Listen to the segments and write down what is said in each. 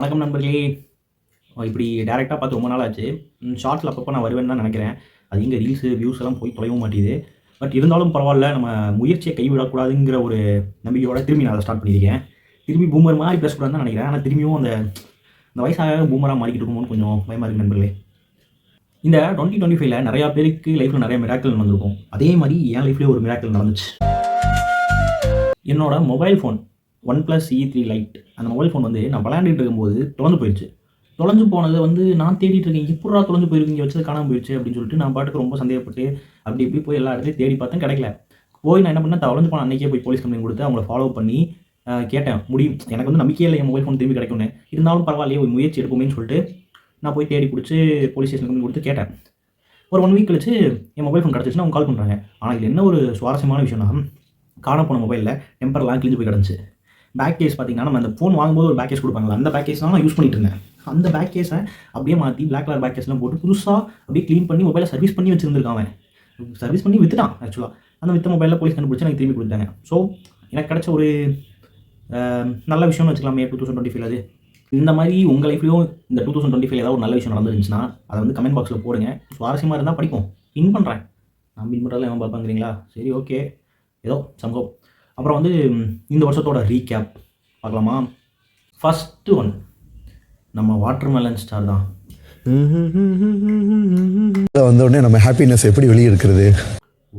வணக்கம் நண்பர்களே. இப்படி டேரெக்ட்டா பார்த்து ரொம்ப நாள் ஆச்சு. ஷார்ட்ஸில் அப்பப்போ நான் வருவேன்னு தான் நினைக்கிறேன். அது எங்கே ரீல்ஸு, வியூஸ் எல்லாம் போய் தொலைவும் மாட்டேங்குது. பட் இருந்தாலும் பரவாயில்ல, நம்ம முயற்சியை கைவிடக்கூடாதுங்கிற ஒரு நம்பிக்கையோட திரும்பி நான் அதை ஸ்டார்ட் பண்ணியிருக்கேன். திரும்பி பூமர் மாதிரி பேசக்கூடாதுன்னு தான் நினைக்கிறேன். ஆனால் திரும்பியும் அந்த வயசாக பூமராக மாறிக்கிட்டு இருக்குமோன்னு கொஞ்சம் பயமாக இருக்குது நண்பர்களே. இந்த 2025ல நிறையா பேருக்கு லைஃப்பில் நிறைய மிராக்கிள் நடந்திருக்கும். அதே மாதிரி என் லைஃப்லேயே ஒரு மிராக்கிள் நடந்துச்சு. என்னோட mobile phone OnePlus E3 light, அந்த மொபைல் ஃபோன் வந்து நான் விளையாண்டுட்டு இருக்கும்போது தொலைஞ்சு போயிடுச்சு. தொலைஞ்சு போனதை வந்து நான் தேடிட்டு இருக்கேன். எப்பட்றா தொலைஞ்சு போயிருக்கு, இங்கே வச்சது காணாமல் போயிடுச்சு அப்படின்னு சொல்லிட்டு நான் பாட்டுக்கு ரொம்ப சந்தேகப்பட்டு அப்படி இப்படி போய் எல்லா இடத்துலையும் தேடி பார்த்தேன், கிடைக்கல. போய் நான் என்ன பண்ணேன், தொலைஞ்சு போன அன்றைக்கே போய் போலீஸ் கம்ப்ளைண்ட் கொடுத்து அவங்கள ஃபாலோ பண்ணி கேட்டேன். முடியும், எனக்கு வந்து நம்பிக்கையே இல்லை என் மொபைல் ஃபோன் திரும்பி கிடைக்கும்னு. இருந்தாலும் பரவாயில்லையே, ஒரு முயற்சி எடுப்போமேன்னு சொல்லிட்டு நான் போய் தேடி பிடிச்சி போலீஸ் ஸ்டேஷன் கம்ப்ளைண்ட் கொடுத்து கேட்டேன். ஒரு 1 வீக் கழிச்சு என் மொபைல் ஃபோன் கிடச்சிச்சுன்னா அவங்க கால் பண்ணுறாங்க. ஆனால் இது என்ன ஒரு சுவாரஸ்யமான விஷயம்னா, காண போன மொபைலில் டெம்பர்லாம் கிழிஞ்சு போய் கிடந்துச்சு. பேக் கேஸ் பார்த்தீங்கன்னா, நம்ம அந்த ஃபோன் வாங்கும்போது ஒரு பேக் கேஸ் கொடுப்பாங்களா, அந்த பேக் கேஸ் தான் நான் யூஸ் பண்ணிட்டு இருந்தேன். அந்த பேக் கேஸை அப்படியே மாற்றி பிளாக் கலர் பேக் கேஸ்லாம் போட்டு புதுசாக அப்படியே க்ளீன் பண்ணி மொபைலை சர்வீஸ் பண்ணி வச்சுருந்துருக்கான். அவன் சர்வீஸ் பண்ணி விற்றுட்டான். ஆக்சுவலாக அந்த விற்ற மொபைலில் போலீஸ் கண்டுபிடிச்சி எனக்கு திரும்பி கொடுத்தாங்க. ஸோ எனக்கு கிடச்ச ஒரு நல்ல விஷயம்னு வச்சுக்கலாமே 2025 அது. இந்த மாதிரி உங்கள் லைஃப்லையும் இந்த 2025 ஏதாவது ஒரு நல்ல விஷயம் நடந்துருந்துச்சுன்னா அதை வந்து கமெண்ட் பாக்ஸில் போடுங்க. சுவாரஸ்யமாக இருந்தால் படிப்போம். பின் பண்ணுறேன். நான் பின் பண்ணுறதுல எவன் பார்ப்பாங்கிறீங்களா? சரி, ஓகே, ஏதோ சம்பவம். அப்புறம் வந்து இந்த வருஷத்தோட ரீகேப் பார்க்கலாமா? ஃபஸ்ட்டு ஒன் நம்ம வாட்டர்மெலன் ஸ்டார் தான். வந்தோடனே நம்ம ஹாப்பினஸ் எப்படி வெளியே இருக்கிறது?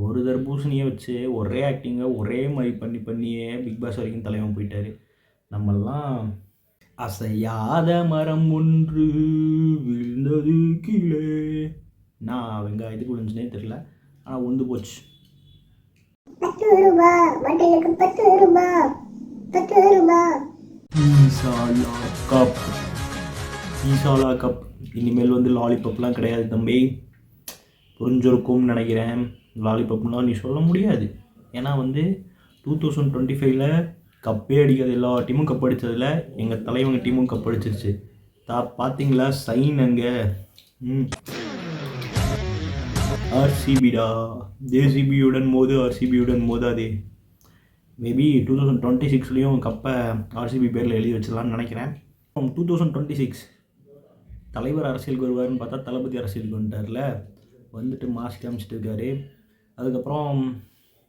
ஒரு தர்பூசணியை வச்சு ஒரே ஆக்டிங்கை ஒரே மாதிரி பண்ணியே பிக் பாஸ் வரைக்கும் தலைவன் போயிட்டார். நம்மெல்லாம் அசையாத மரம் ஒன்று விழுந்தது கீழே. நான் வெங்காயத்துக்கு விழுந்துச்சுனே தெரியல, ஆனால் உந்து போச்சு. 10 ரூபாய் வண்டிலுக்கு 10 ரூபாய் 10 ரூபாய். ஈசாலா கப் இனிமேல் வந்து லாலிபப்லாம் கிடையாது தம்பி. புரிஞ்சிருக்கும்னு நினைக்கிறேன். லாலிபப்லாம் நீ சொல்ல முடியாது. ஏன்னா வந்து 2025ல் கப்பே அடிக்காது. எல்லா டீமும் கப் அடித்ததில் எங்கள் தலைவங்க டீமும் கப் அடிச்சிருச்சு. பார்த்தீங்களா சைன் அங்கே? ஆர்சிபிடா. ஜேசிபியுடன் மோது, ஆர்சிபியுடன் மோதாதே. மேபி 2026லேயும் கப்பை ஆர்சிபி பேரில் எழுதி வச்சிடலான்னு நினைக்கிறேன். 2026 தலைவர் அரசியலுக்கு வருவார்னு பார்த்தா தளபதி அரசியலுக்கு வந்துட்டார்ல. வந்துட்டு மாஸ் காமிச்சிட்டு இருக்காரு. அதுக்கப்புறம்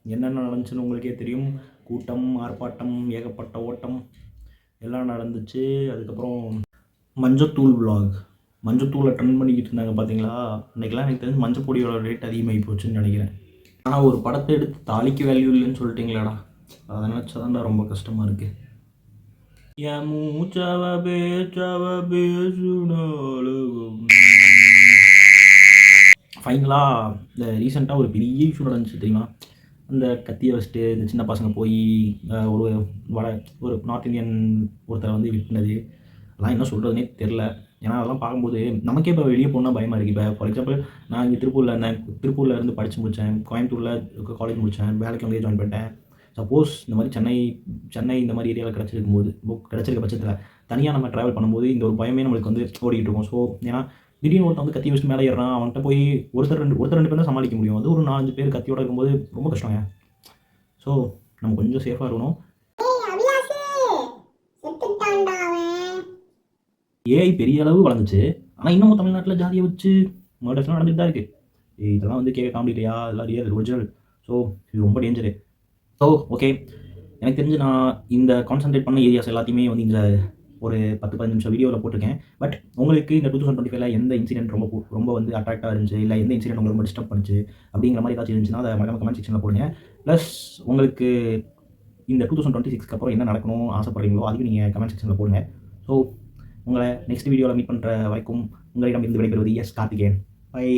என்னென்ன நடந்துச்சுன்னு உங்களுக்கே தெரியும். கூட்டம், ஆர்ப்பாட்டம், ஏகப்பட்ட ஓட்டம் எல்லாம் நடந்துச்சு. அதுக்கப்புறம் மஞ்சத்தூள் விலாக், மஞ்சத்தூளை ட்ரெண்ட் பண்ணிக்கிட்டு இருந்தாங்க பார்த்தீங்களா? இன்றைக்கெலாம் எனக்கு தெரிஞ்சு மஞ்சப்பொடியோட ரேட் அதிகமாகி போச்சுன்னு நினைக்கிறேன். ஆனால் ஒரு படத்தை எடுத்து தாலிக்கு வேல்யூ இல்லைன்னு சொல்லிட்டீங்களாடா, அதை நினச்சாதான்டா ரொம்ப கஷ்டமாக இருக்குது. என் மூச்சவ பேசுனாலும் ஃபைனலாக இந்த ரீசெண்டாக ஒரு பெரிய இஷ்யூ நடந்துச்சு தெரியுமா? அந்த கத்தியை வச்சுட்டு இந்த சின்ன பசங்க போய் ஒரு நார்த் இந்தியன் ஒருத்தரை வந்து விட்டுனது. அதெல்லாம் என்ன சொல்கிறதுனே தெரில. ஏன்னா அதெல்லாம் பார்க்கும்போது நமக்கே இப்போ வெளியே போனால் பயமாக இருக்குது. இப்போ ஃபார் எக்ஸாம்பிள் நான் இங்கே திருப்பூரில் இருந்தேன். திருப்பூரில் இருந்து படித்து முடித்தேன். கோயம்புத்தூரில் காலேஜ் முடித்தேன். வேலைக்கு அங்கேயே ஜாயின் பண்ணிட்டேன். சப்போஸ் இந்த மாதிரி சென்னை இந்த மாதிரி ஏரியாவில் கிடச்சிருக்க பட்சத்தில் தனியாக நம்ம ட்ராவல் பண்ணும்போது இந்த ஒரு பயமே நம்மளுக்கு வந்து ஓடிக்கிட்டு இருக்கும். ஸோ ஏன்னா திடீர்னு ஒருத்தன் வந்து கத்தி வச்சுட்டு மேலே ஏறான். அவன்கிட்ட போய் ஒருத்தர் ரெண்டு பேர் தான் சமாளிக்க முடியும். அது ஒரு 4-5 பேர் கத்தியோட இருக்கும்போது ரொம்ப கஷ்டங்க. ஸோ நம்ம கொஞ்சம் சேஃபாக இருக்கணும். ஏஐ பெரிய அளவு வளர்ந்துச்சு. ஆனால் இன்னமும் தமிழ்நாட்டில் ஜாதியை வச்சு மர்டர்ஸ்லாம் நடந்துட்டு தான் இருக்குது. இதெல்லாம் வந்து கேட்க காமெடி இல்லையா? இதெல்லாம் ரியல் ஒரிஜினல். ஸோ இது ரொம்ப டேஞ்சரு. ஸோ ஓகே, எனக்கு தெரிஞ்சு நான் இந்த கான்சன்ட்ரேட் பண்ண ஏரியாஸ் எல்லாத்தையுமே வந்து இந்த ஒரு 10-15 நிமிஷம் வீடியோவில் போட்டிருக்கேன். பட் உங்களுக்கு இந்த 2025ல் எந்த இன்சிடென்ட் ரொம்ப வந்து அட்ராக்டாக இருந்துச்சு, இல்லை எந்த இன்சிடென்ட் உங்களுக்கு ரொம்ப டிஸ்டர்ப் பண்ணிச்சு அப்படிங்கிற மாதிரி ஏதாச்சும் இருந்துச்சுன்னா அதை மறக்காம கமெண்ட் செக்ஷனில் போடுங்க. ப்ளஸ் உங்களுக்கு இந்த 2026க்கு அப்புறம் என்ன நடக்கணும் ஆசைப்படுறீங்களோ அதுக்கு நீங்கள் கமெண்ட் செக்ஷனில் போடுங்க. ஸோ உங்களை நெக்ஸ்ட் வீடியோவில் மீட் பண்ணுற வரைக்கும் உங்களிடம் இருந்து விடைபெறுவது எஸ் கார்த்திகேயன். பை.